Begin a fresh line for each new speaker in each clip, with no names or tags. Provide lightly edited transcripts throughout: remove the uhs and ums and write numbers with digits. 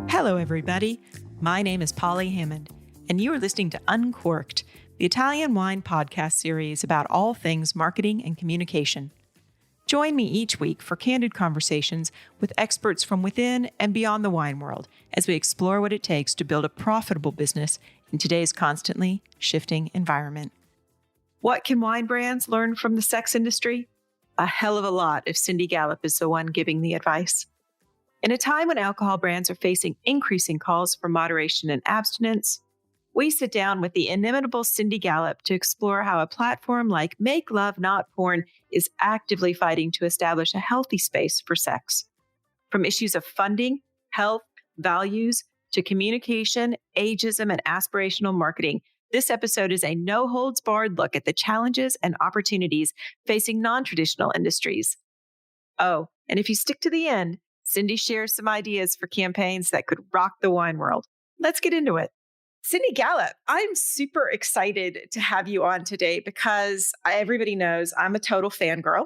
Hello, everybody. My name is Polly Hammond, and you are listening to Uncorked, the Italian wine podcast series about all things marketing and communication. Join me each week for candid conversations with experts from within and beyond the wine world as we explore what it takes to build a profitable business in today's constantly shifting environment. What can wine brands learn from the sex industry? A hell of a lot if Cindy Gallop is the one giving the advice. In a time when alcohol brands are facing increasing calls for moderation and abstinence, we sit down with the inimitable Cindy Gallop to explore how a platform like Make Love Not Porn is actively fighting to establish a healthy space for sex. From issues of funding, health, values, to communication, ageism, and aspirational marketing, this episode is a no-holds-barred look at the challenges and opportunities facing non-traditional industries. Oh, and if you stick to the end, Cindy shares some ideas for campaigns that could rock the wine world. Let's get into it. Cindy Gallop, I'm super excited to have you on today because everybody knows I'm a total fangirl.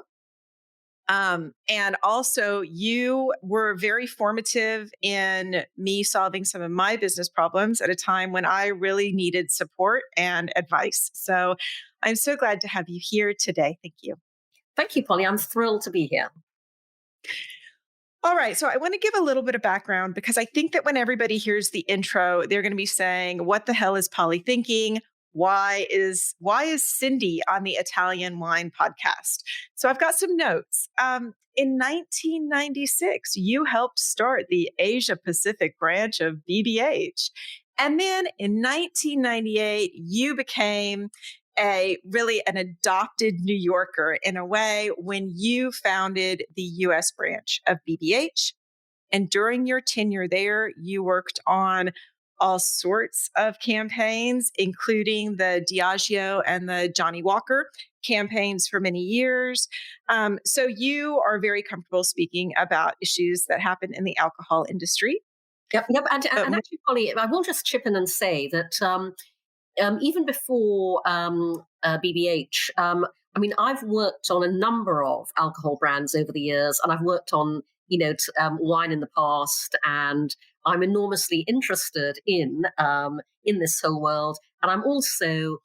And also you were very formative in me solving some of my business problems at a time when I really needed support and advice. So I'm so glad to have you here today. Thank you.
Thank you, Polly. I'm thrilled to be here.
All right. So I want to give a little bit of background because I think that when everybody hears the intro, they're going to be saying, what the hell is Polly thinking? Why is Cindy on the Italian Wine podcast? So I've got some notes. In 1996, you helped start the Asia Pacific branch of BBH. And then in 1998, you became an adopted New Yorker in a way when you founded the US branch of BBH. And during your tenure there, you worked on all sorts of campaigns, including the Diageo and the Johnny Walker campaigns for many years. So you are very comfortable speaking about issues that happen in the alcohol industry.
Yep. And actually, Polly, I will just chip in and say that even before BBH, I've worked on a number of alcohol brands over the years, and I've worked on, wine in the past, and I'm enormously interested in this whole world. And I'm also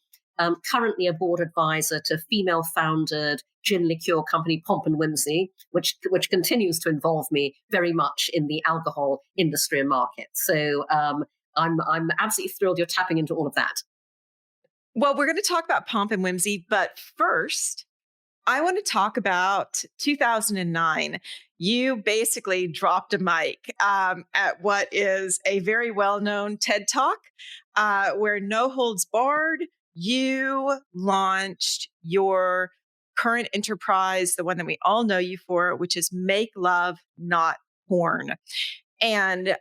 currently a board advisor to female-founded gin liqueur company Pomp and Whimsy, which continues to involve me very much in the alcohol industry and market. So I'm absolutely thrilled you're tapping into all of that.
Well, we're going to talk about Pomp and Whimsy, but first, I want to talk about 2009. You basically dropped a mic at what is a very well-known TED Talk, where no holds barred, you launched your current enterprise, the one that we all know you for, which is Make Love Not Porn. And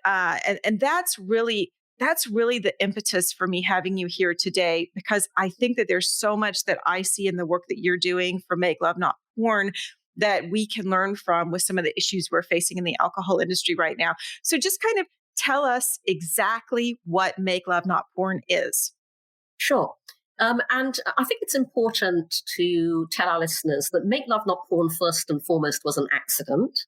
that's really the impetus for me having you here today, because I think that there's so much that I see in the work that you're doing for Make Love Not Porn that we can learn from with some of the issues we're facing in the alcohol industry right now. So just kind of tell us exactly what Make Love Not Porn is.
Sure. And I think it's important to tell our listeners that Make Love Not Porn, first and foremost, was an accident,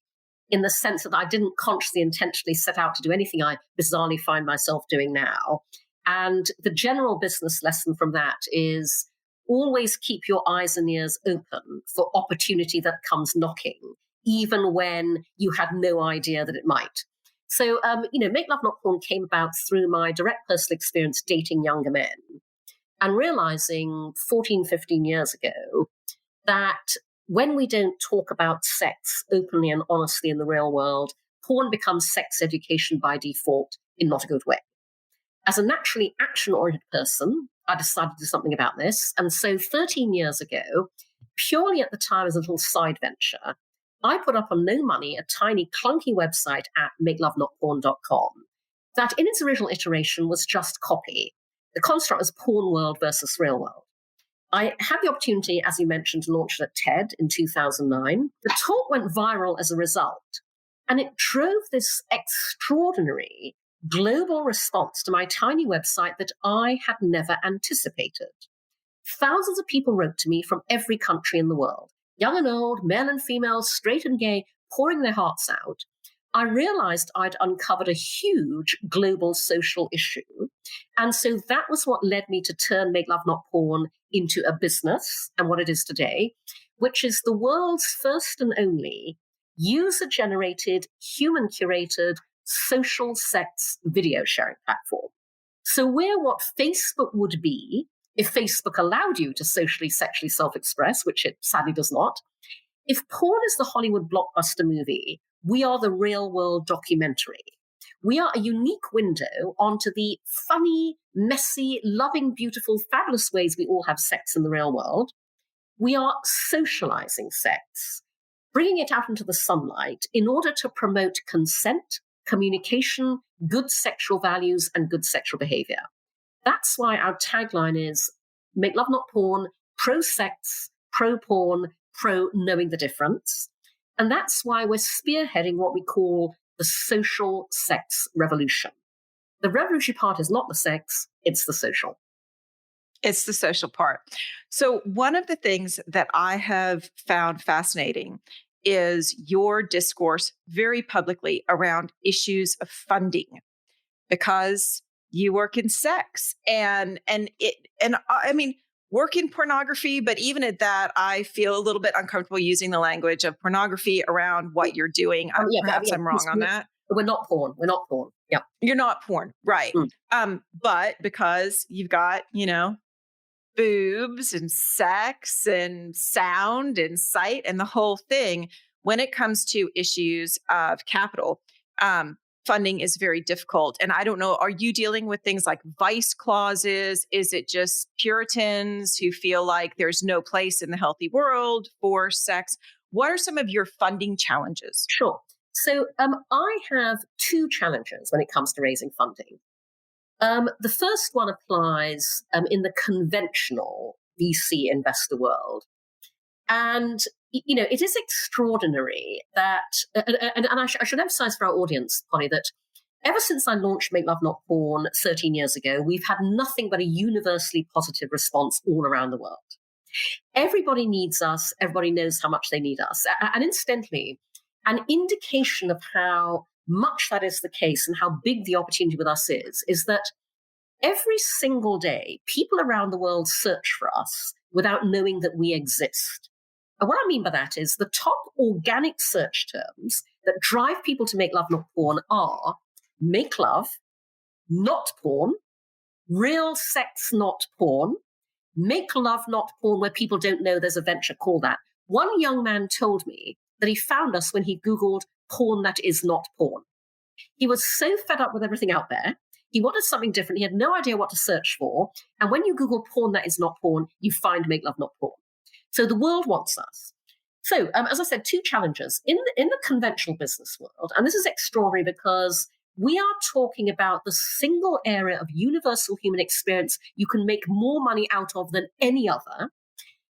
in the sense that I didn't consciously, intentionally set out to do anything I bizarrely find myself doing now. And the general business lesson from that is always keep your eyes and ears open for opportunity that comes knocking, even when you had no idea that it might. So, Make Love Not Porn came about through my direct personal experience dating younger men and realizing 14, 15 years ago that when we don't talk about sex openly and honestly in the real world, porn becomes sex education by default in not a good way. As a naturally action-oriented person, I decided to do something about this. And so 13 years ago, purely at the time as a little side venture, I put up on no money a tiny clunky website at makelovenotporn.com that in its original iteration was just copy. The construct was porn world versus real world. I had the opportunity, as you mentioned, to launch it at TED in 2009. The talk went viral as a result, and it drove this extraordinary global response to my tiny website that I had never anticipated. Thousands of people wrote to me from every country in the world, young and old, male and female, straight and gay, pouring their hearts out, I realized I'd uncovered a huge global social issue. And so that was what led me to turn Make Love Not Porn into a business and what it is today, which is the world's first and only user-generated, human-curated social sex video sharing platform. So we're what Facebook would be if Facebook allowed you to socially, sexually self-express, which it sadly does not. If porn is the Hollywood blockbuster movie, we are the real-world documentary. We are a unique window onto the funny, messy, loving, beautiful, fabulous ways we all have sex in the real world. We are socializing sex, bringing it out into the sunlight in order to promote consent, communication, good sexual values, and good sexual behavior. That's why our tagline is Make Love Not Porn, pro-sex, pro-porn, pro-knowing the difference. And that's why we're spearheading what we call the social sex revolution. The revolutionary part is not the sex, it's the social.
It's the social part. So one of the things that I have found fascinating is your discourse very publicly around issues of funding, because you work in sex and I mean, work in pornography, but even at that, I feel a little bit uncomfortable using the language of pornography around what you're doing. Perhaps I'm wrong on that.
We're not porn. We're not porn. Yeah.
You're not porn. Right. But because you've got, boobs and sex and sound and sight and the whole thing, when it comes to issues of capital, funding is very difficult. And I don't know, are you dealing with things like vice clauses? Is it just Puritans who feel like there's no place in the healthy world for sex? What are some of your funding challenges?
Sure. So I have two challenges when it comes to raising funding. The first one applies in the conventional VC investor world. And, it is extraordinary that, and I should emphasize for our audience, Polly, that ever since I launched Make Love Not Porn 13 years ago, we've had nothing but a universally positive response all around the world. Everybody needs us. Everybody knows how much they need us. And incidentally, an indication of how much that is the case and how big the opportunity with us is that every single day, people around the world search for us without knowing that we exist. And what I mean by that is the top organic search terms that drive people to make love, not porn, are make love, not porn, real sex, not porn, make love, not porn, where people don't know there's a venture called that. One young man told me that he found us when he Googled porn that is not porn. He was so fed up with everything out there. He wanted something different. He had no idea what to search for. And when you Google porn that is not porn, you find make love, not porn. So the world wants us. So, as I said, two challenges. In the conventional business world, and this is extraordinary because we are talking about the single area of universal human experience you can make more money out of than any other.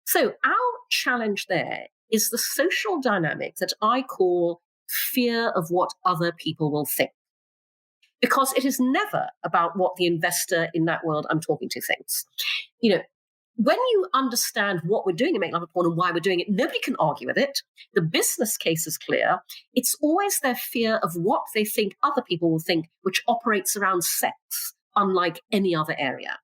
So our challenge there is the social dynamic that I call fear of what other people will think. Because it is never about what the investor in that world I'm talking to thinks. When you understand what we're doing in Make Love Not Porn and why we're doing it, nobody can argue with it. The business case is clear. It's always their fear of what they think other people will think, which operates around sex, unlike any other area.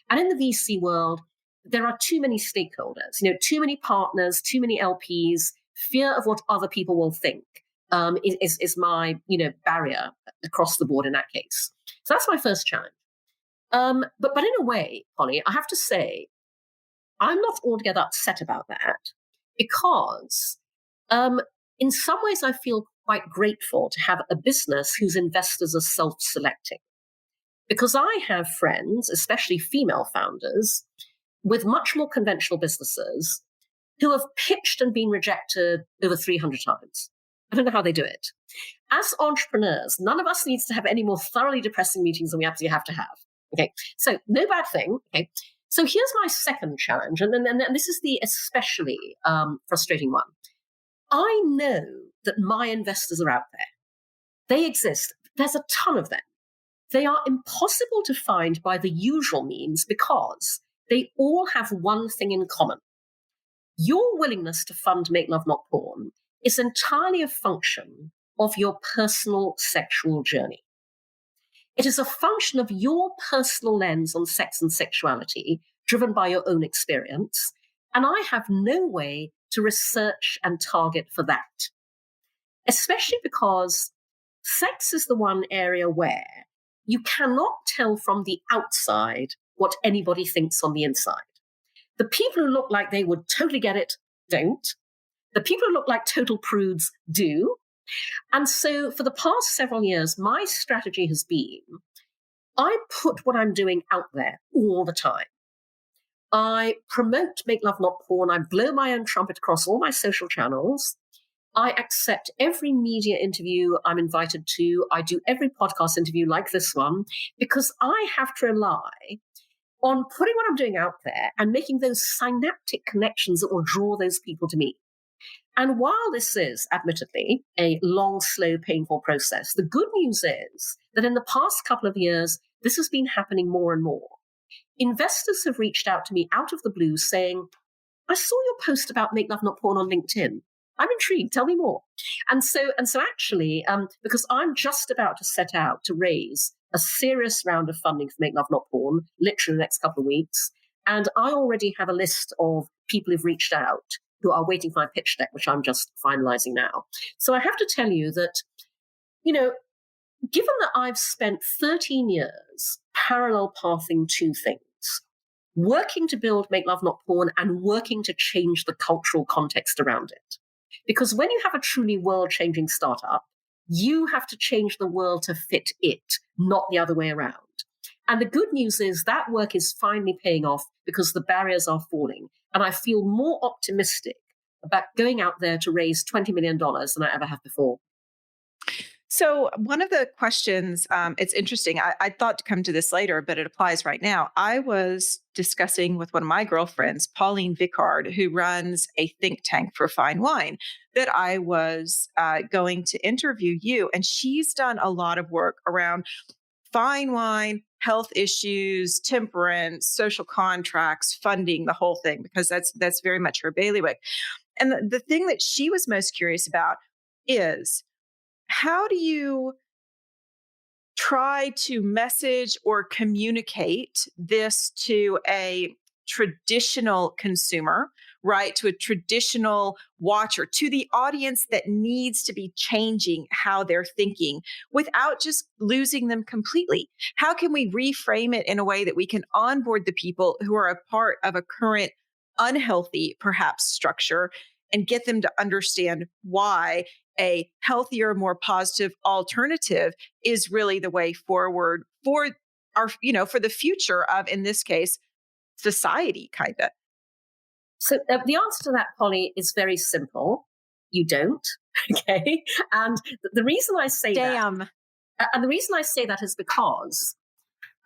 And in the VC world, there are too many stakeholders, too many partners, too many LPs. Fear of what other people will think is my, barrier across the board in that case. So that's my first challenge. But in a way, Polly, I have to say, I'm not altogether upset about that because in some ways I feel quite grateful to have a business whose investors are self-selecting. Because I have friends, especially female founders, with much more conventional businesses who have pitched and been rejected over 300 times. I don't know how they do it. As entrepreneurs, none of us needs to have any more thoroughly depressing meetings than we absolutely have to have. Okay, so no bad thing. Okay, so here's my second challenge, and this is the especially frustrating one. I know that my investors are out there. They exist. There's a ton of them. They are impossible to find by the usual means because they all have one thing in common. your willingness to fund Make Love Not Porn is entirely a function of your personal sexual journey. It is a function of your personal lens on sex and sexuality, driven by your own experience, and I have no way to research and target for that, especially because sex is the one area where you cannot tell from the outside what anybody thinks on the inside. The people who look like they would totally get it don't. The people who look like total prudes do. And so for the past several years, my strategy has been, I put what I'm doing out there all the time. I promote Make Love Not Porn. I blow my own trumpet across all my social channels. I accept every media interview I'm invited to. I do every podcast interview like this one, because I have to rely on putting what I'm doing out there and making those synaptic connections that will draw those people to me. And while this is, admittedly, a long, slow, painful process, the good news is that in the past couple of years, this has been happening more and more. Investors have reached out to me out of the blue saying, I saw your post about Make Love Not Porn on LinkedIn. I'm intrigued. Tell me more. And so actually, because I'm just about to set out to raise a serious round of funding for Make Love Not Porn, literally the next couple of weeks, and I already have a list of people who've reached out who are waiting for my pitch deck, which I'm just finalizing now. So I have to tell you that, given that I've spent 13 years parallel pathing two things, working to build Make Love Not Porn and working to change the cultural context around it. Because when you have a truly world-changing startup, you have to change the world to fit it, not the other way around. And the good news is that work is finally paying off because the barriers are falling. And I feel more optimistic about going out there to raise $20 million than I ever have before.
So one of the questions, it's interesting. I thought to come to this later, but it applies right now. I was discussing with one of my girlfriends, Pauline Vicard, who runs a think tank for fine wine, that I was going to interview you. And she's done a lot of work around fine wine, health issues, temperance, social contracts, funding, the whole thing, because that's very much her bailiwick. And the thing that she was most curious about is, how do you try to message or communicate this to a traditional consumer, right? To a traditional watcher, to the audience that needs to be changing how they're thinking without just losing them completely? How can we reframe it in a way that we can onboard the people who are a part of a current unhealthy, perhaps, structure and get them to understand why a healthier, more positive alternative is really the way forward for our, for the future of, in this case, society, kind of?
So the answer to that, Polly, is very simple. You don't. Okay. And the reason I say that, and the reason I say that is because,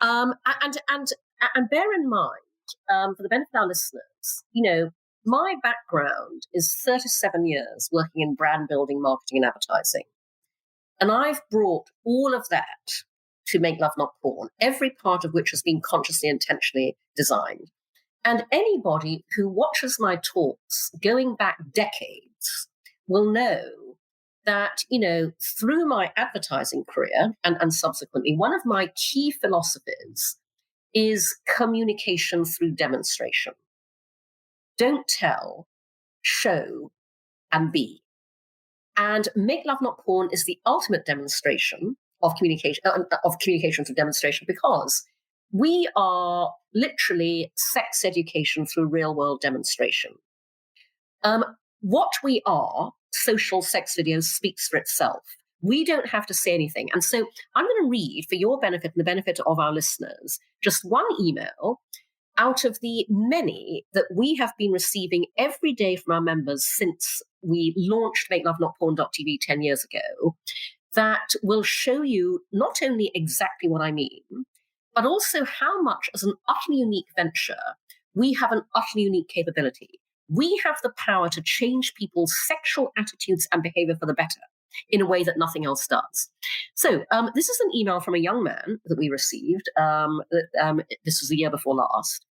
and bear in mind, for the benefit of our listeners, my background is 37 years working in brand building, marketing, and advertising. And I've brought all of that to Make Love Not Porn, every part of which has been consciously, intentionally designed. And anybody who watches my talks going back decades will know that, through my advertising career and subsequently, one of my key philosophies is communication through demonstration. Don't tell, show, and be. And Make Love Not Porn is the ultimate demonstration of communication through demonstration, because we are literally sex education through real-world demonstration. What we are, social sex videos, speaks for itself. We don't have to say anything. And so I'm going to read, for your benefit and the benefit of our listeners, just one email out of the many that we have been receiving every day from our members since we launched MakeLoveNotPorn.tv 10 years ago, that will show you not only exactly what I mean, but also how much, as an utterly unique venture, we have an utterly unique capability. We have the power to change people's sexual attitudes and behavior for the better in a way that nothing else does. So this is an email from a young man that we received. This was the year before last.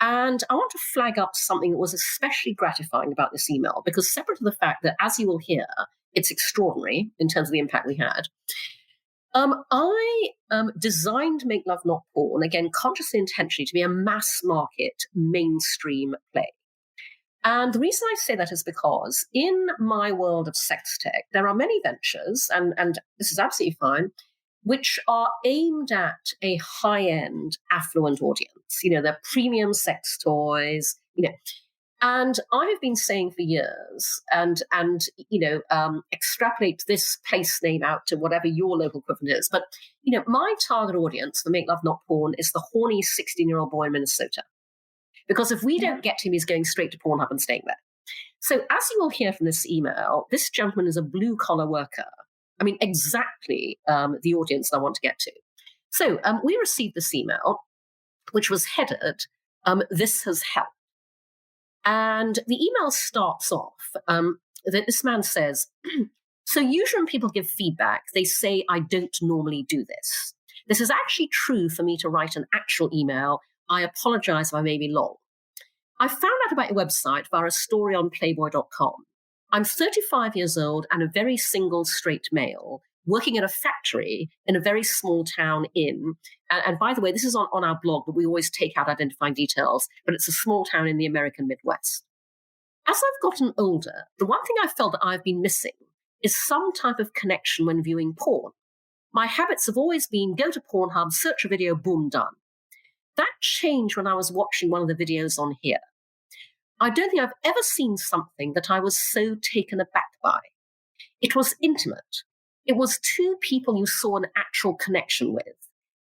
And I want to flag up something that was especially gratifying about this email, because separate to the fact that, as you will hear, it's extraordinary in terms of the impact we had. I designed Make Love Not Porn, again, consciously and intentionally, to be a mass market mainstream play. And the reason I say that is because in my world of sex tech, there are many ventures, and this is absolutely fine, which are aimed at a high-end, affluent audience. They're premium sex toys, And I have been saying for years, and extrapolate this place name out to whatever your local equivalent is. But, my target audience for Make Love Not Porn is the horny 16-year-old boy in Minnesota. Because if we don't get him, he's going straight to Pornhub and staying there. So as you will hear from this email, this gentleman is a blue-collar worker. I mean, exactly the audience I want to get to. So we received this email, which was headed, "This has helped." And the email starts off that this man says, "So usually when people give feedback, they say I don't normally do this. This is actually true for me to write an actual email. I apologize if I may be long. I found out about your website via a story on playboy.com. I'm 35 years old and a very single straight male working at a factory in a very small town in, and by the way, this is on our blog, but we always take out identifying details, but it's a small town in the American Midwest. As I've gotten older, the one thing I felt that I've been missing is some type of connection when viewing porn. My habits have always been go to Pornhub, search a video, boom, done. That changed when I was watching one of the videos on here. I don't think I've ever seen something that I was so taken aback by. It was intimate. It was two people you saw an actual connection with.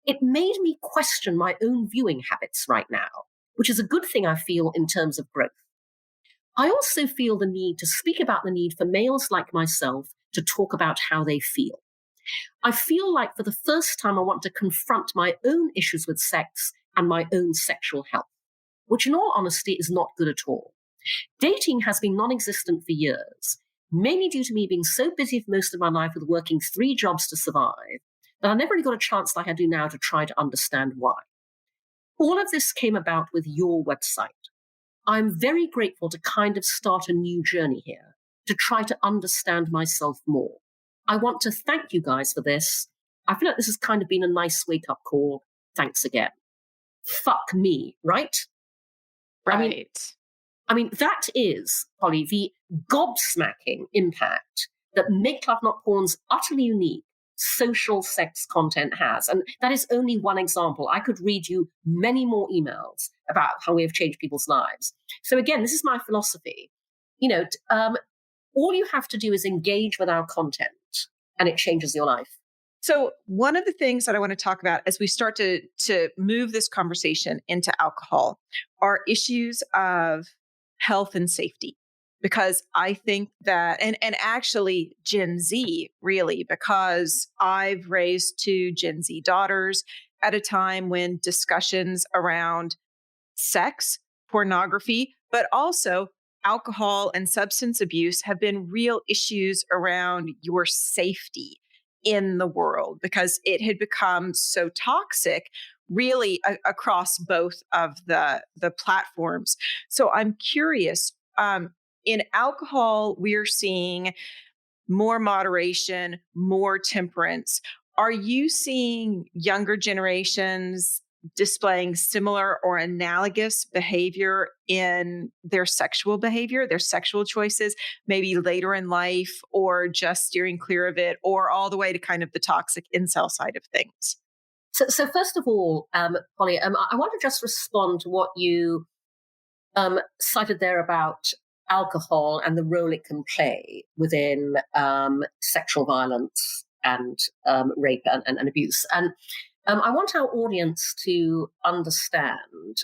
It made me question my own viewing habits right now, which is a good thing I feel in terms of growth. I also feel the need to speak about the need for males like myself to talk about how they feel. I feel like for the first time I want to confront my own issues with sex and my own sexual health, which in all honesty is not good at all. Dating has been non-existent for years, mainly due to me being so busy for most of my life with working 3 jobs to survive that I never really got a chance like I do now to try to understand why. All of this came about with your website. I'm very grateful to kind of start a new journey here, to try to understand myself more. I want to thank you guys for this. I feel like this has kind of been a nice wake-up call. Thanks again. Fuck me, right?
Right.
I mean, that is, Polly, the gobsmacking impact that Make Love Not Porn's utterly unique social sex content has. And that is only one example. I could read you many more emails about how we have changed people's lives. So again, this is my philosophy. All you have to do is engage with our content and it changes your life.
So one of the things that I want to talk about as we start to move this conversation into alcohol are issues of health and safety. Because I think that, and actually Gen Z, really, because I've raised 2 Gen Z daughters at a time when discussions around sex, pornography, but also alcohol and substance abuse have been real issues around your safety in the world, because it had become so toxic really across both of the platforms. So I'm curious, in alcohol, we're seeing more moderation, more temperance. Are you seeing younger generations displaying similar or analogous behavior in their sexual behavior, their sexual choices, maybe later in life, or just steering clear of it, or all the way to kind of the toxic incel side of things?
So first of all, Polly, I want to just respond to what you cited there about alcohol and the role it can play within sexual violence and rape and abuse. And I want our audience to understand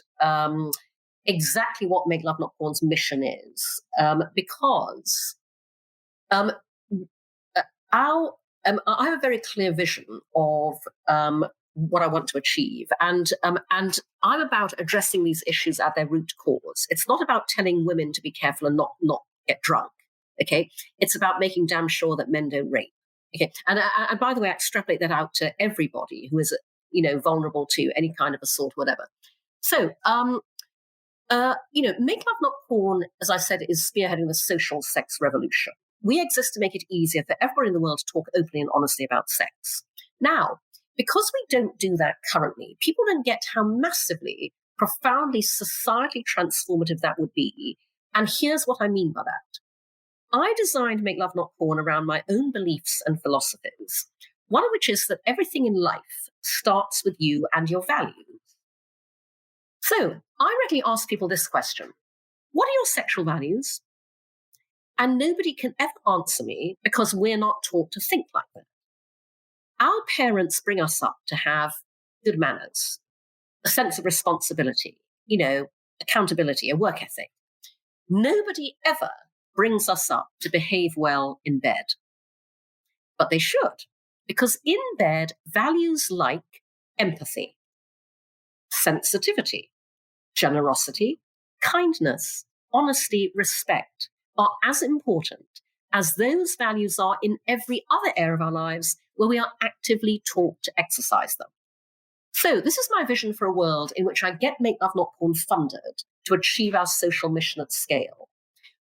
exactly what Make Love Not Porn's mission is, because I have a very clear vision of what I want to achieve, and I'm about addressing these issues at their root cause. It's not about telling women to be careful and not get drunk. Okay, it's about making damn sure that men don't rape. Okay, and by the way, I extrapolate that out to everybody who is vulnerable to any kind of assault, whatever. So Make Love Not Porn, as I said, is spearheading the social sex revolution. We exist to make it easier for everyone in the world to talk openly and honestly about sex. Now, because we don't do that currently, people don't get how massively, profoundly societally transformative that would be. And here's what I mean by that. I designed Make Love Not Porn around my own beliefs and philosophies, one of which is that everything in life starts with you and your values. So I regularly ask people this question: what are your sexual values? And nobody can ever answer me because we're not taught to think like that. Our parents bring us up to have good manners, a sense of responsibility, accountability, a work ethic. Nobody ever brings us up to behave well in bed. But they should, because in bed, values like empathy, sensitivity, generosity, kindness, honesty, respect are as important as those values are in every other area of our lives where we are actively taught to exercise them. So this is my vision for a world in which I get Make Love Not Porn funded to achieve our social mission at scale.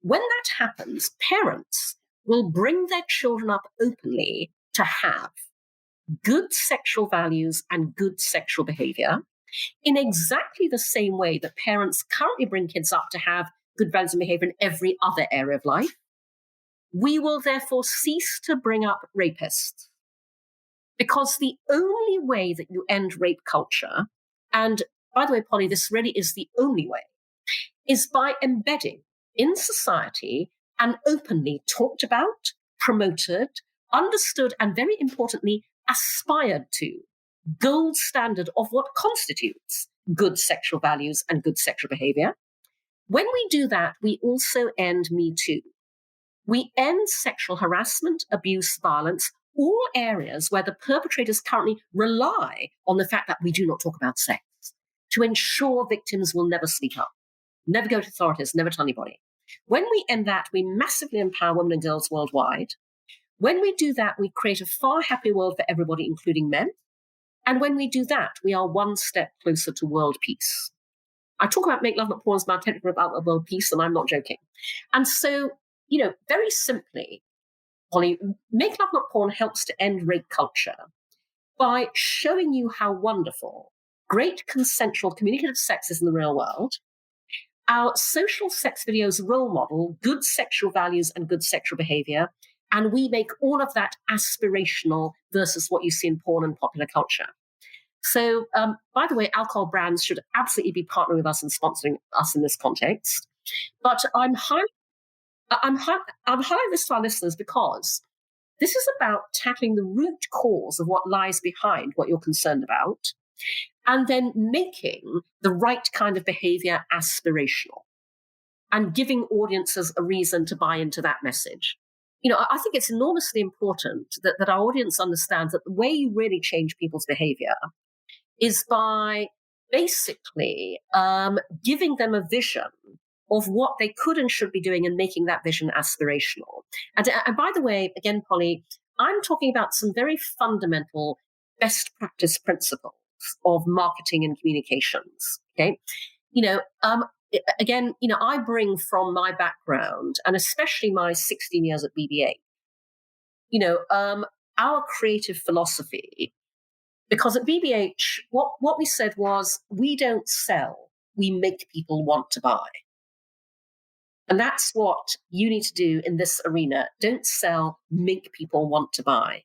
When that happens, parents will bring their children up openly to have good sexual values and good sexual behavior in exactly the same way that parents currently bring kids up to have good values and behavior in every other area of life. We will therefore cease to bring up rapists, because the only way that you end rape culture, and by the way, Polly, this really is the only way, is by embedding in society and openly talked about, promoted, understood, and very importantly, aspired to gold standard of what constitutes good sexual values and good sexual behavior. When we do that, we also end Me Too. We end sexual harassment, abuse, violence, all areas where the perpetrators currently rely on the fact that we do not talk about sex to ensure victims will never speak up, never go to authorities, never tell anybody. When we end that, we massively empower women and girls worldwide. When we do that, we create a far happier world for everybody, including men. And when we do that, we are one step closer to world peace. I talk about Make Love Not Porn as my technical about world peace, and I'm not joking. And so, very simply, Polly, Make Love Not Porn helps to end rape culture by showing you how wonderful great consensual communicative sex is in the real world. Our social sex videos role model good sexual values and good sexual behavior, and we make all of that aspirational versus what you see in porn and popular culture. So, by the way, alcohol brands should absolutely be partnering with us and sponsoring us in this context. But I'm highlighting this to our listeners because this is about tackling the root cause of what lies behind what you're concerned about, and then making the right kind of behavior aspirational and giving audiences a reason to buy into that message. I think it's enormously important that our audience understands that the way you really change people's behavior is by basically giving them a vision of what they could and should be doing and making that vision aspirational. And by the way, again, Polly, I'm talking about some very fundamental best practice principles of marketing and communications. Okay. Again, I bring from my background, and especially my 16 years at BBA, our creative philosophy, because at BBH, what we said was, we don't sell, we make people want to buy. And that's what you need to do in this arena. Don't sell, make people want to buy.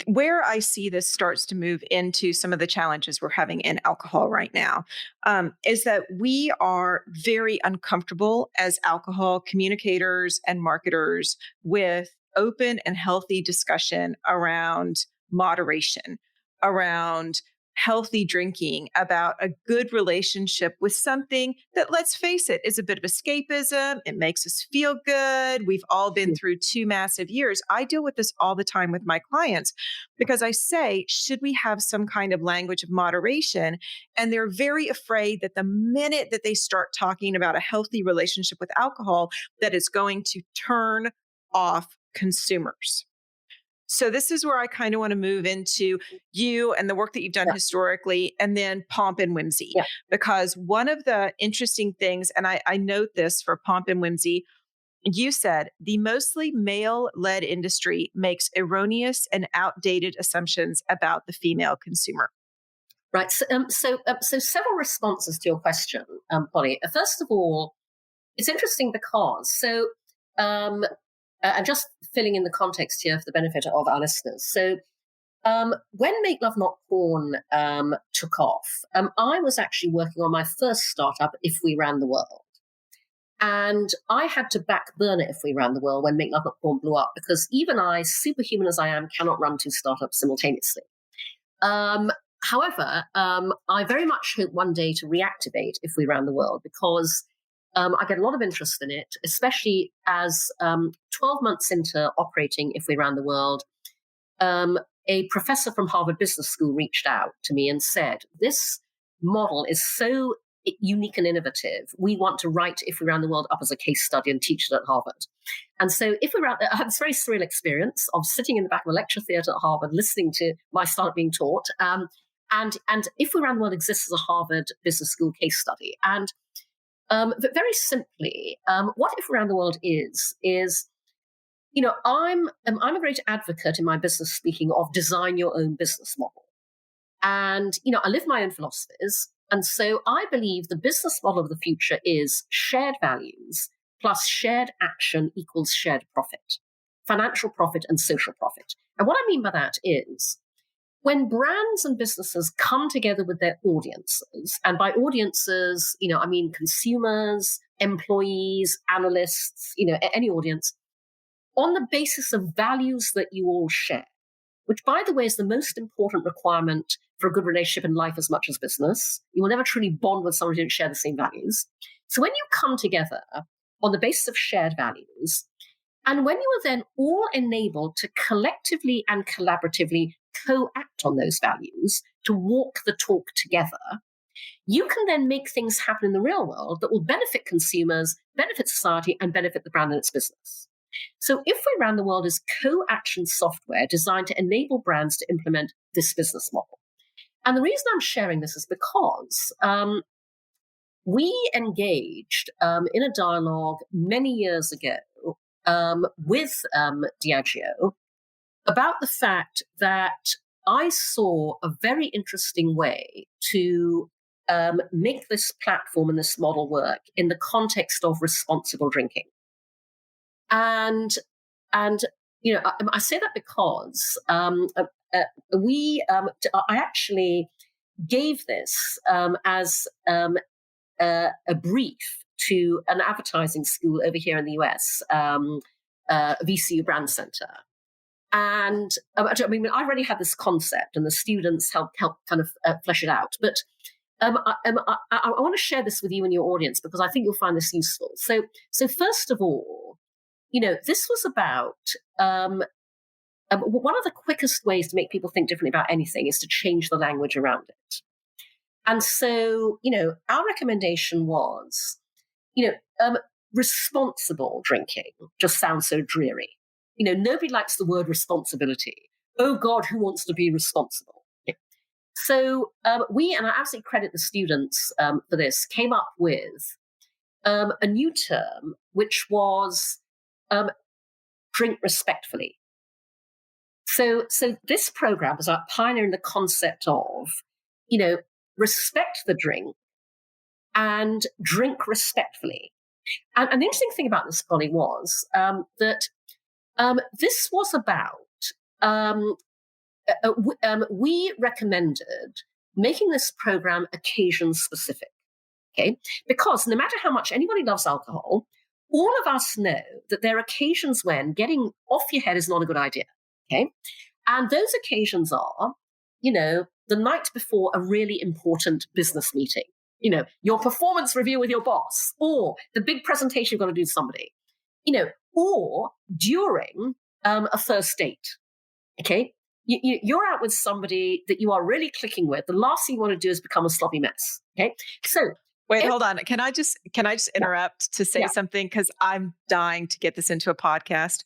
Where I see this starts to move into some of the challenges we're having in alcohol right now is that we are very uncomfortable as alcohol communicators and marketers with open and healthy discussion around moderation, around healthy drinking, about a good relationship with something that, let's face it, is a bit of escapism. It makes us feel good. We've all been through 2 massive years. I deal with this all the time with my clients because I say, should we have some kind of language of moderation? And they're very afraid that the minute that they start talking about a healthy relationship with alcohol, that it's going to turn off consumers. So this is where I kind of want to move into you and the work that you've done historically, and then Pomp and Whimsy. Because one of the interesting things, and I note this for Pomp and Whimsy, you said the mostly male-led industry makes erroneous and outdated assumptions about the female consumer.
Right. So several responses to your question, Polly. First of all, it's interesting because and just filling in the context here for the benefit of our listeners. So when Make Love Not Porn took off, I was actually working on my first startup, If We Ran the World. And I had to back burner If We Ran the World when Make Love Not Porn blew up, because even I, superhuman as I am, cannot run two startups simultaneously. However, I very much hope one day to reactivate If We Ran the World, because I get a lot of interest in it, especially as 12 months into operating If We Ran the World, a professor from Harvard Business School reached out to me and said, this model is so unique and innovative. We want to write If We Ran the World up as a case study and teach it at Harvard. And so I had this very surreal experience of sitting in the back of a lecture theatre at Harvard, listening to my startup being taught. And If We Ran the World exists as a Harvard Business School case study. And but very simply, what If We Ran the World is, I'm a great advocate in my business speaking of design your own business model. And, I live my own philosophies. And so I believe the business model of the future is shared values plus shared action equals shared profit, financial profit and social profit. And what I mean by that is when brands and businesses come together with their audiences, and by audiences, I mean consumers, employees, analysts, any audience, on the basis of values that you all share, which, by the way, is the most important requirement for a good relationship in life as much as business. You will never truly bond with someone who don't share the same values. So when you come together on the basis of shared values, and when you are then all enabled to collectively and collaboratively co-act on those values, to walk the talk together, you can then make things happen in the real world that will benefit consumers, benefit society, and benefit the brand and its business. So If We Ran the World is co-action software designed to enable brands to implement this business model. And the reason I'm sharing this is because we engaged in a dialogue many years ago with Diageo about the fact that I saw a very interesting way to make this platform and this model work in the context of responsible drinking. And I say that because I actually gave this as a brief to an advertising school over here in the US, VCU Brand Center. And I already had this concept, and the students helped kind of flesh it out. But I want to share this with you and your audience because I think you'll find this useful. So first of all, this was about one of the quickest ways to make people think differently about anything is to change the language around it. And so, our recommendation was, responsible drinking just sounds so dreary. Nobody likes the word responsibility. Oh God, who wants to be responsible? So we, and I absolutely credit the students for this, came up with a new term, which was drink respectfully. So this program was about pioneering the concept of, respect the drink and drink respectfully. And the interesting thing about this, Polly, was that this was about, we recommended making this program occasion specific, okay? Because no matter how much anybody loves alcohol, all of us know that there are occasions when getting off your head is not a good idea, okay? And those occasions are, the night before a really important business meeting, your performance review with your boss, or the big presentation you've got to do to somebody, or during a first date, okay? You're out with somebody that you are really clicking with. The last thing you want to do is become a sloppy mess, okay? So
wait, hold on. Can I just interrupt to say something? Because I'm dying to get this into a podcast.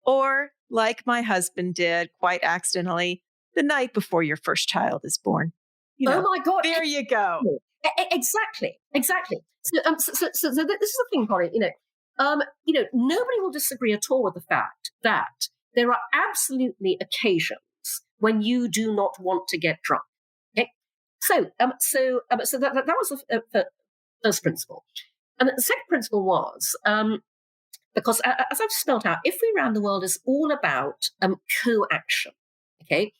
Or like my husband did quite accidentally the night before your first child is born.
Oh my God.
There you go.
Exactly. So this is the thing, Polly, nobody will disagree at all with the fact that there are absolutely occasions when you do not want to get drunk. Okay. So that was the first principle. And the second principle was, because as I've spelled out, If We Ran the World is all about co-action. Okay.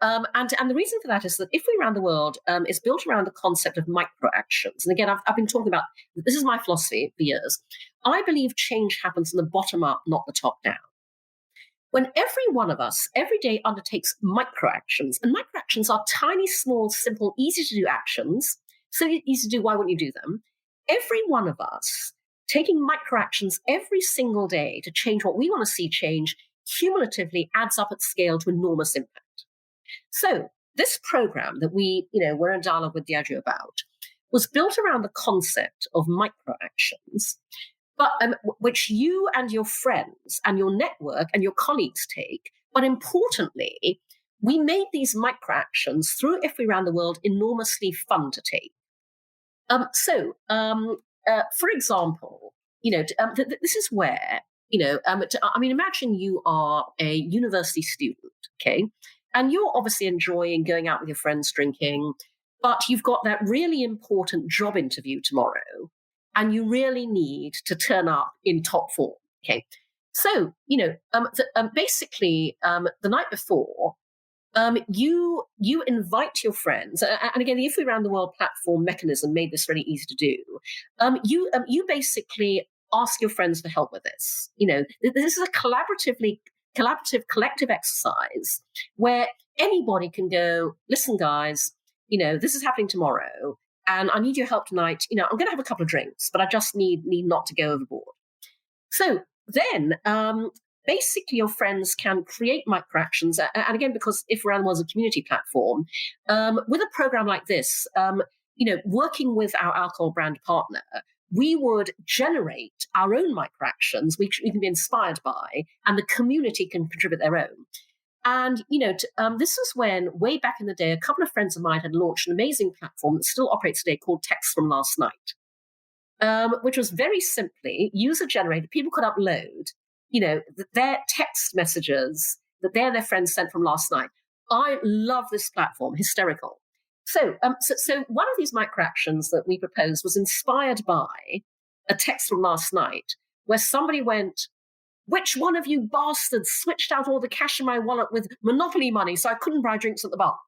And the reason for that is that If We Ran the World is built around the concept of micro actions. And again, I've been talking about, this is my philosophy for years. I believe change happens from the bottom up, not the top down. When every one of us every day undertakes micro actions, and micro actions are tiny, small, simple, easy to do actions, so easy to do, why wouldn't you do them? Every one of us taking micro actions every single day to change what we want to see change cumulatively adds up at scale to enormous impact. So this program that we're in dialogue with Diageo about was built around the concept of micro actions, but which you and your friends and your network and your colleagues take. But importantly, we made these micro actions through If We Ran the World enormously fun to take. For example, this is where, imagine you are a university student, okay? And you're obviously enjoying going out with your friends drinking, but you've got that really important job interview tomorrow, and you really need to turn up in top form, okay? So, basically, the night before, you invite your friends, and again, the If We Ran the World platform mechanism made this really easy to do. You basically ask your friends for help with this. This is a collective exercise where anybody can go, listen, guys, this is happening tomorrow, and I need your help tonight. I'm going to have a couple of drinks, but I just need not to go overboard. So then, basically, your friends can create micro actions. And again, because If Ran was a community platform, with a program like this, working with our alcohol brand partner, we would generate our own micro actions we can be inspired by, and the community can contribute their own. And, this is when, way back in the day, a couple of friends of mine had launched an amazing platform that still operates today called Text from Last Night, which was very simply user-generated. People could upload their text messages that their friends sent from last night. I love this platform, hysterical. So one of these micro actions that we proposed was inspired by a text from last night where somebody went, "Which one of you bastards switched out all the cash in my wallet with Monopoly money so I couldn't buy drinks at the bar?"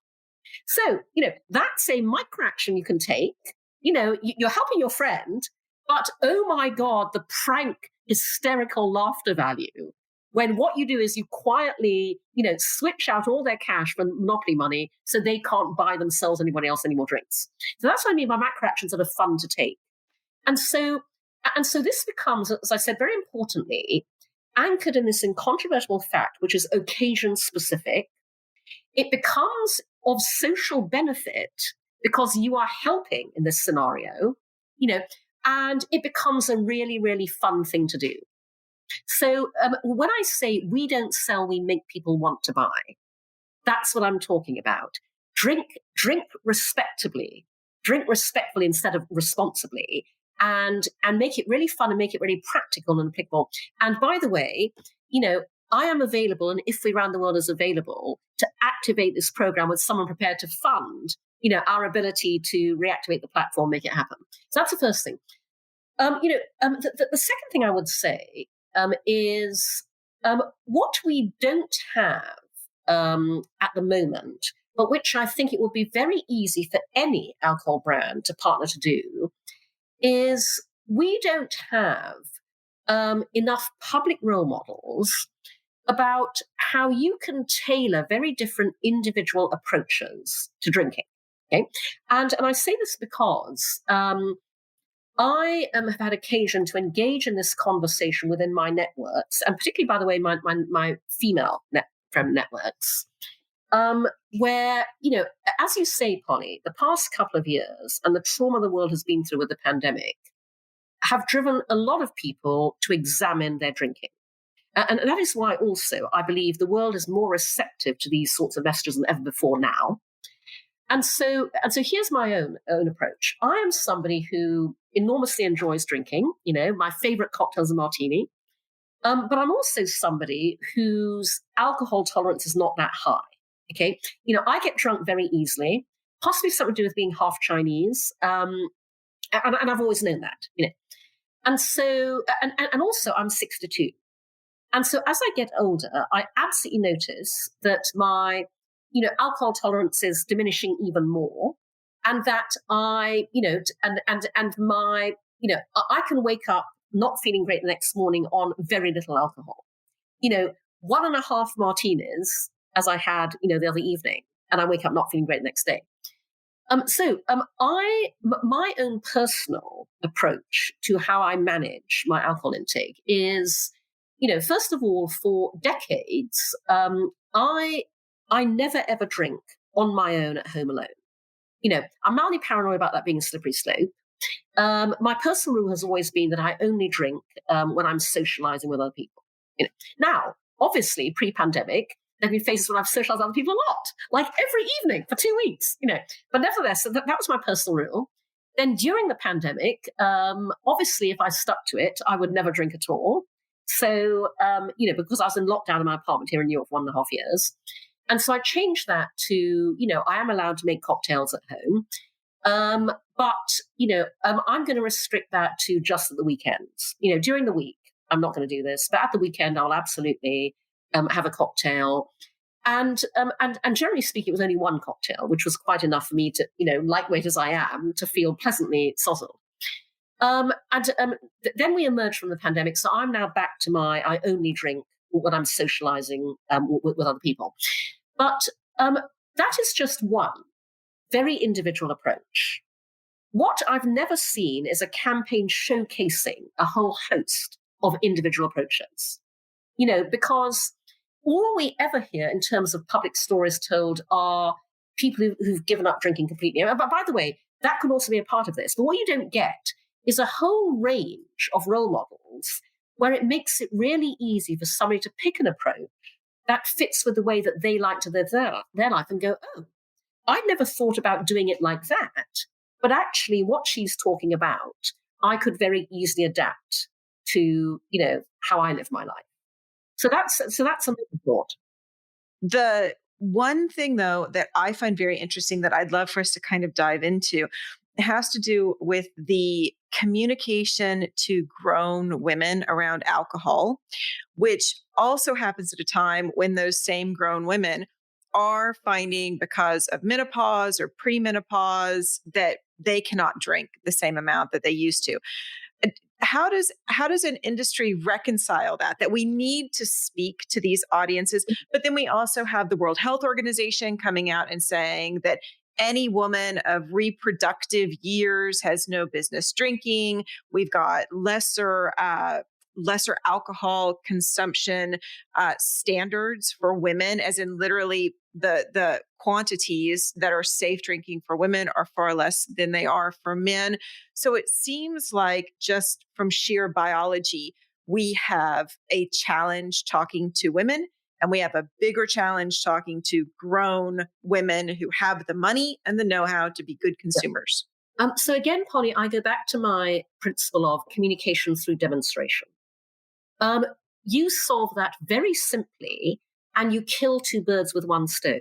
So, that's a micro action you can take. You're helping your friend, but oh my God, the prank hysterical laughter value when what you do is you quietly, switch out all their cash for Monopoly money so they can't buy themselves or anybody else any more drinks. So that's what I mean by macro actions that are fun to take. And so this becomes, as I said, very importantly, anchored in this incontrovertible fact, which is occasion specific. It becomes of social benefit because you are helping in this scenario, and it becomes a really, really fun thing to do. So when I say we don't sell, we make people want to buy, that's what I'm talking about. Drink respectably, drink respectfully instead of responsibly, and make it really fun and make it really practical and applicable. And by the way, I am available, and If We Ran the World is available to activate this program with someone prepared to fund, our ability to reactivate the platform, make it happen. So that's the first thing. The second thing I would say is what we don't have at the moment, but which I think it would be very easy for any alcohol brand to partner to do, is we don't have enough public role models about how you can tailor very different individual approaches to drinking. Okay, and I say this because I have had occasion to engage in this conversation within my networks, and particularly, by the way, my female friend networks, where, as you say, Polly, the past couple of years and the trauma the world has been through with the pandemic have driven a lot of people to examine their drinking. And that is why also I believe the world is more receptive to these sorts of messages than ever before now. And so here's my own approach. I am somebody who enormously enjoys drinking. My favorite cocktail is a martini. But I'm also somebody whose alcohol tolerance is not that high. Okay. I get drunk very easily, possibly something to do with being half Chinese. And I've always known that, And so, and also I'm 62. And so as I get older, I absolutely notice that my alcohol tolerance is diminishing even more, and that I can wake up not feeling great the next morning on very little alcohol. 1.5 martinis, as I had, the other evening, and I wake up not feeling great the next day. My own personal approach to how I manage my alcohol intake is, first of all, for decades, I never ever drink on my own at home alone. I'm mildly paranoid about that being a slippery slope. My personal rule has always been that I only drink when I'm socializing with other people. Now, obviously, pre-pandemic, there have been phases when I've socialized with other people a lot, like every evening for 2 weeks. But nevertheless, that was my personal rule. Then during the pandemic, obviously, if I stuck to it, I would never drink at all. So, because I was in lockdown in my apartment here in New York for 1.5 years. And so I changed that to, I am allowed to make cocktails at home. But I'm going to restrict that to just at the weekends. During the week, I'm not going to do this. But at the weekend, I'll absolutely have a cocktail. And generally speaking, it was only one cocktail, which was quite enough for me to, lightweight as I am, to feel pleasantly sozzled. Then we emerged from the pandemic. So I'm now back to I only drink when I'm socializing with other people. But that is just one very individual approach. What I've never seen is a campaign showcasing a whole host of individual approaches. Because all we ever hear in terms of public stories told are people who've given up drinking completely. But by the way, that could also be a part of this. But what you don't get is a whole range of role models where it makes it really easy for somebody to pick an approach that fits with the way that they like to live their life and go, oh, I never thought about doing it like that. But actually what she's talking about, I could very easily adapt to, how I live my life. So that's another thought.
The one thing, though, that I find very interesting that I'd love for us to kind of dive into has to do with the communication to grown women around alcohol, which also happens at a time when those same grown women are finding, because of menopause or premenopause, that they cannot drink the same amount that they used to. How does an industry reconcile that we need to speak to these audiences? But then we also have the World Health Organization coming out and saying that any woman of reproductive years has no business drinking. We've got lesser alcohol consumption standards for women, as in literally the quantities that are safe drinking for women are far less than they are for men. So it seems like just from sheer biology, we have a challenge talking to women, and we have a bigger challenge talking to grown women who have the money and the know-how to be good consumers.
So again, Polly, I go back to my principle of communication through demonstration. You solve that very simply, and you kill two birds with one stone.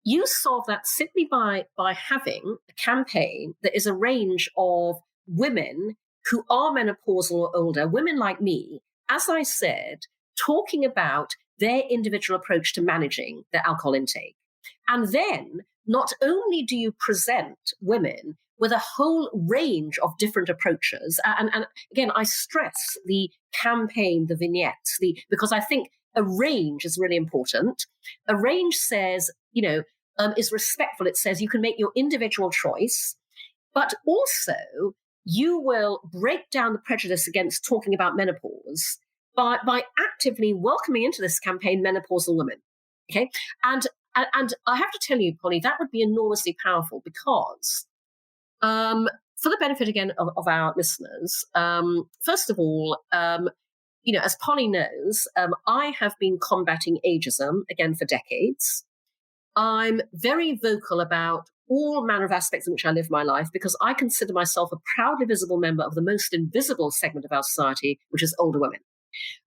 You solve that simply by having a campaign that is a range of women who are menopausal or older, women like me, as I said, talking about their individual approach to managing their alcohol intake. And then not only do you present women with a whole range of different approaches, and again, I stress the campaign, the vignettes, because I think a range is really important. A range says, is respectful. It says you can make your individual choice, but also you will break down the prejudice against talking about menopause by actively welcoming into this campaign menopausal women. Okay, and I have to tell you, Polly, that would be enormously powerful because, for the benefit again of our listeners, first of all, as Polly knows, I have been combating ageism, again, for decades. I'm very vocal about all manner of aspects in which I live my life because I consider myself a proudly visible member of the most invisible segment of our society, which is older women.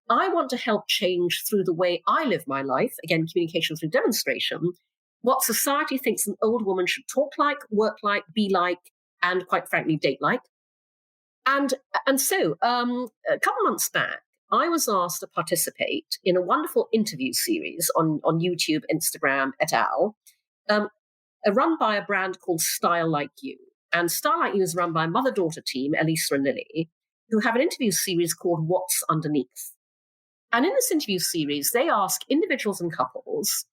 I want to help change through the way I live my life, again, communication through demonstration, what society thinks an old woman should talk like, work like, be like, and quite frankly, date like. And so a couple months back, I was asked to participate in a wonderful interview series on YouTube, Instagram, et al., run by a brand called Style Like You. And Style Like You is run by a mother-daughter team, Elisa and Lily, who have an interview series called What's Underneath. And in this interview series, they ask individuals and couples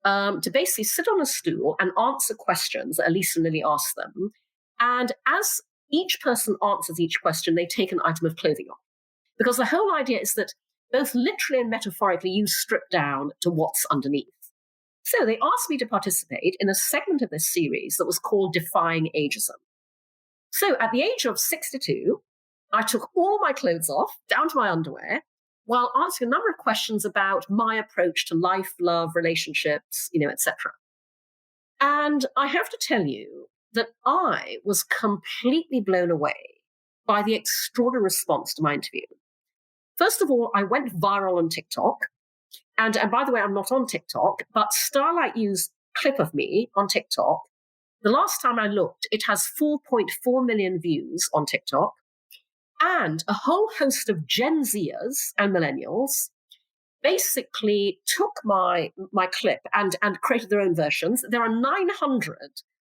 to basically sit on a stool and answer questions that Elisa and Lily ask them. And as each person answers each question, they take an item of clothing off. Because the whole idea is that both literally and metaphorically, you strip down to what's underneath. So they asked me to participate in a segment of this series that was called Defying Ageism. So at the age of 62, I took all my clothes off, down to my underwear, while answering a number of questions about my approach to life, love, relationships, etc. And I have to tell you that I was completely blown away by the extraordinary response to my interview. First of all, I went viral on TikTok. And by the way, I'm not on TikTok, but Starlight used a clip of me on TikTok. The last time I looked, it has 4.4 million views on TikTok. And a whole host of Gen Zers and millennials basically took my clip and created their own versions. There are 900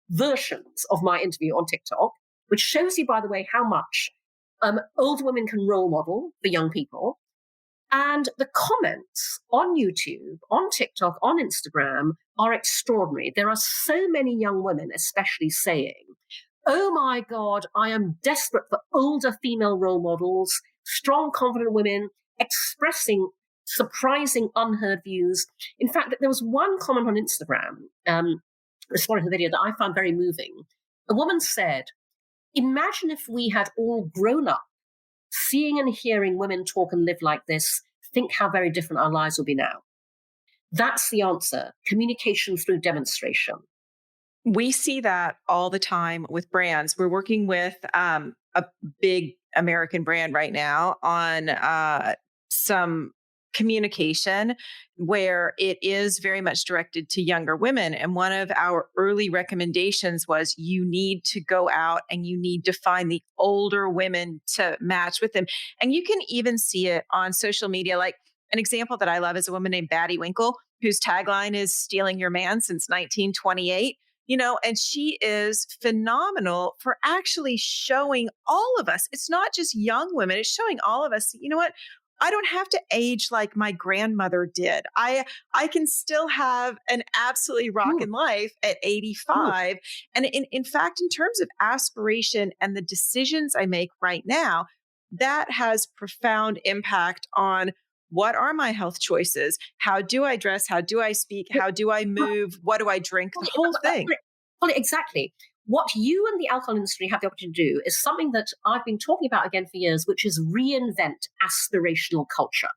versions of my interview on TikTok, which shows you, by the way, how much old women can role model for young people. And the comments on YouTube, on TikTok, on Instagram are extraordinary. There are so many young women, especially saying, oh my God, I am desperate for older female role models, strong, confident women expressing surprising, unheard views. In fact, there was one comment on Instagram, responding to the video, that I found very moving. A woman said, imagine if we had all grown up seeing and hearing women talk and live like this, think how very different our lives will be now. That's the answer. Communication through demonstration.
We see that all the time with brands. We're working with a big American brand right now on some communication where it is very much directed to younger women. And one of our early recommendations was you need to go out and you need to find the older women to match with them. And you can even see it on social media. Like an example that I love is a woman named Batty Winkle, whose tagline is stealing your man since 1928. And she is phenomenal for actually showing all of us. It's not just young women. It's showing all of us, you know what? I don't have to age like my grandmother did. I can still have an absolutely rockin' life at 85. And in fact, in terms of aspiration and the decisions I make right now, that has profound impact on what are my health choices? How do I dress? How do I speak? How do I move? What do I drink? The whole thing.
Well, exactly. What you and the alcohol industry have the opportunity to do is something that I've been talking about again for years, which is reinvent aspirational culture.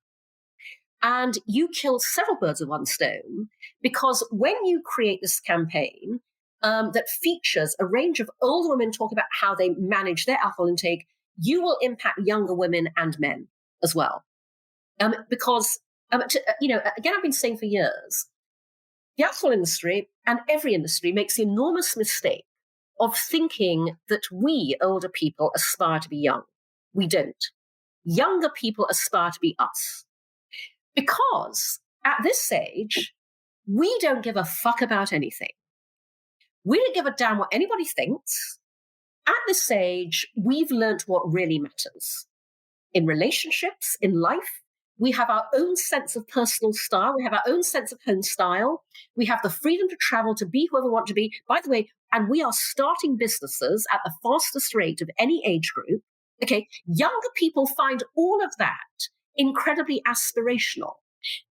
And you kill several birds with one stone, because when you create this campaign that features a range of older women talking about how they manage their alcohol intake, you will impact younger women and men as well. Because, again, I've been saying for years, the alcohol industry and every industry makes the enormous mistake of thinking that we, older people, aspire to be young. We don't. Younger people aspire to be us. Because at this age, we don't give a fuck about anything. We don't give a damn what anybody thinks. At this age, we've learnt what really matters. In relationships, in life, we have our own sense of personal style. We have our own sense of home style. We have the freedom to travel, to be whoever we want to be. By the way, and we are starting businesses at the fastest rate of any age group. Okay, younger people find all of that incredibly aspirational.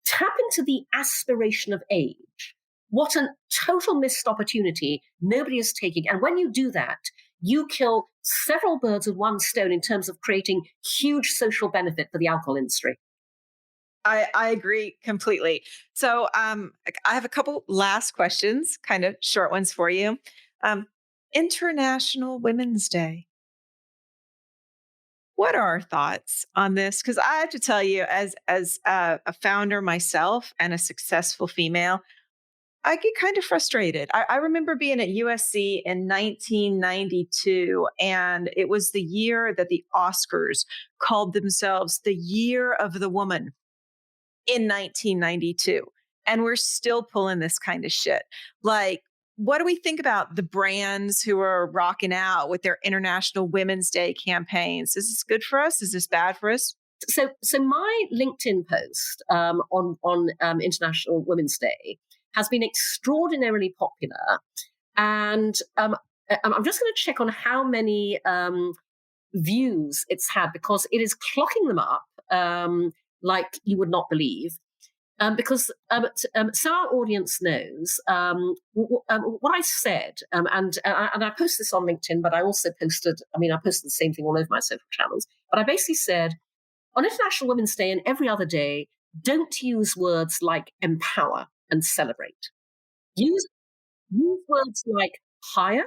Tap into the aspiration of age. What a total missed opportunity nobody is taking. And when you do that, you kill several birds with one stone in terms of creating huge social benefit for the alcohol industry.
I agree completely. So I have a couple last questions, kind of short ones for you. Um, International Women's Day. What are our thoughts on this? Because I have to tell you, as a founder myself and a successful female, I get kind of frustrated. I remember being at USC in 1992, and it was the year that the Oscars called themselves the Year of the Woman in 1992. And we're still pulling this kind of shit. Like, what do we think about the brands who are rocking out with their International Women's Day campaigns? Is this good for us? Is this bad for us?
So my LinkedIn post on International Women's Day has been extraordinarily popular, and I'm just going to check on how many views it's had, because it is clocking them up like you would not believe. Because so our audience knows what I said, and I posted this on LinkedIn, but I also posted the same thing all over my social channels. But I basically said, on International Women's Day and every other day, don't use words like empower and celebrate. Use words like hire,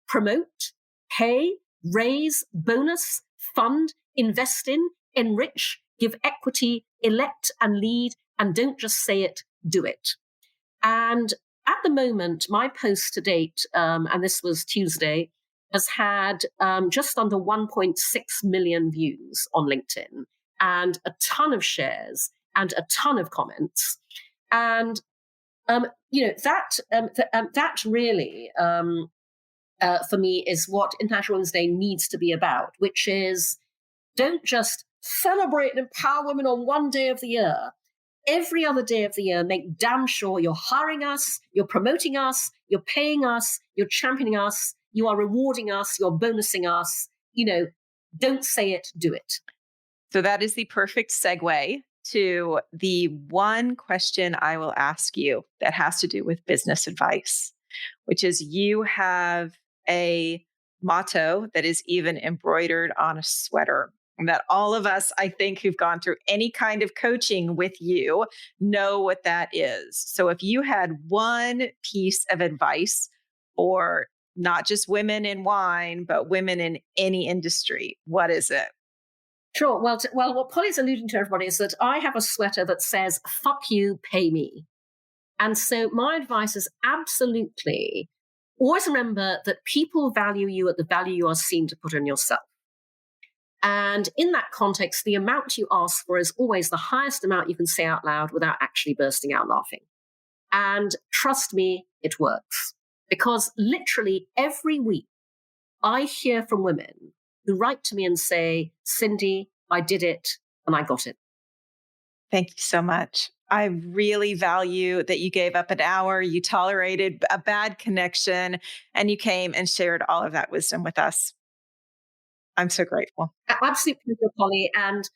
promote, pay, raise, bonus, fund, invest in, enrich, give equity, elect and lead, and don't just say it, do it. And at the moment, my post to date, and this was Tuesday, has had just under 1.6 million views on LinkedIn, and a ton of shares and a ton of comments. And that really, for me, is what International Women's Day needs to be about, which is, don't just celebrate and empower women on one day of the year. Every other day of the year, make damn sure you're hiring us, you're promoting us, you're paying us, you're championing us, you are rewarding us, you're bonusing us. Don't say it, do it.
So that is the perfect segue to the one question I will ask you that has to do with business advice, which is, you have a motto that is even embroidered on a sweater, and that all of us, I think, who've gone through any kind of coaching with you know what that is. So if you had one piece of advice for not just women in wine, but women in any industry, what is it?
Sure. Well, what Polly's alluding to, everybody, is that I have a sweater that says, fuck you, pay me. And so my advice is absolutely always remember that people value you at the value you are seen to put on yourself. And in that context, the amount you ask for is always the highest amount you can say out loud without actually bursting out laughing. And trust me, it works. Because literally every week, I hear from women who write to me and say, Cindy, I did it and I got it.
Thank you so much. I really value that you gave up an hour, you tolerated a bad connection, and you came and shared all of that wisdom with us. I'm so grateful.
Absolutely, Polly. And,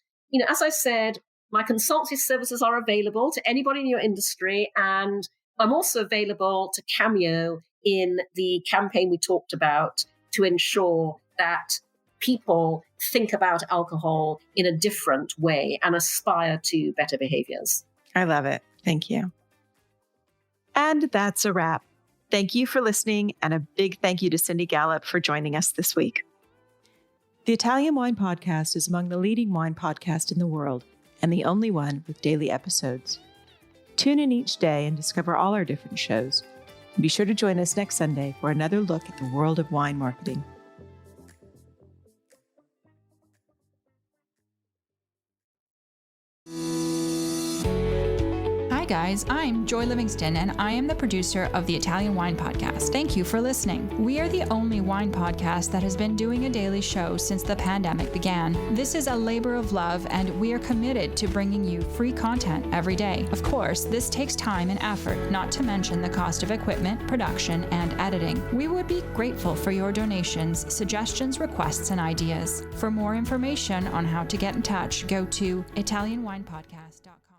as I said, my consultancy services are available to anybody in your industry. And I'm also available to cameo in the campaign we talked about to ensure that people think about alcohol in a different way and aspire to better behaviors.
I love it. Thank you. And that's a wrap. Thank you for listening, and a big thank you to Cindy Gallop for joining us this week. The Italian Wine Podcast is among the leading wine podcasts in the world, and the only one with daily episodes. Tune in each day and discover all our different shows. Be sure to join us next Sunday for another look at the world of wine marketing.
Hi guys, I'm Joy Livingston and I am the producer of the Italian Wine Podcast. Thank you for listening. We are the only wine podcast that has been doing a daily show since the pandemic began. This is a labor of love and we are committed to bringing you free content every day. Of course, this takes time and effort, not to mention the cost of equipment, production, and editing. We would be grateful for your donations, suggestions, requests, and ideas. For more information on how to get in touch, go to ItalianWinePodcast.com.